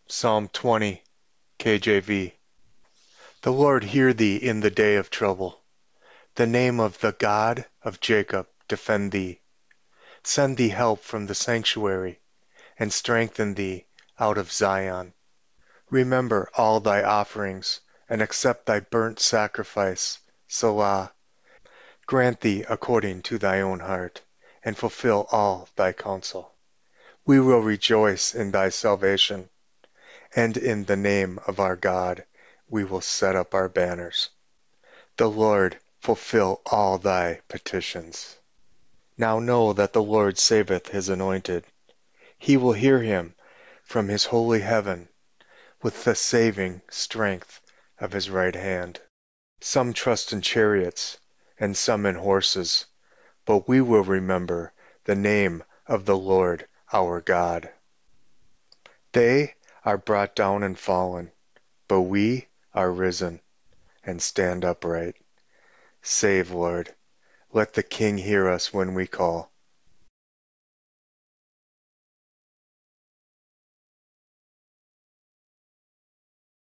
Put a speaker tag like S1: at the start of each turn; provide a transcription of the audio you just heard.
S1: Psalm 20, KJV. The Lord hear thee in the day of trouble. The name of the God of Jacob defend thee. Send thee help from the sanctuary, and strengthen thee out of Zion. Remember all thy offerings, and accept thy burnt sacrifice. Selah. Grant thee according to thy own heart, and fulfill all thy counsel. We will rejoice in thy salvation, and in the name of our God we will set up our banners. The Lord fulfill all thy petitions. Now know that the Lord saveth his anointed. He will hear him from his holy heaven with the saving strength of his right hand. Some trust in chariots and some in horses, but we will remember the name of the Lord our God. They are brought down and fallen, but we are risen and stand upright. Save, Lord. Let the King hear us when we call.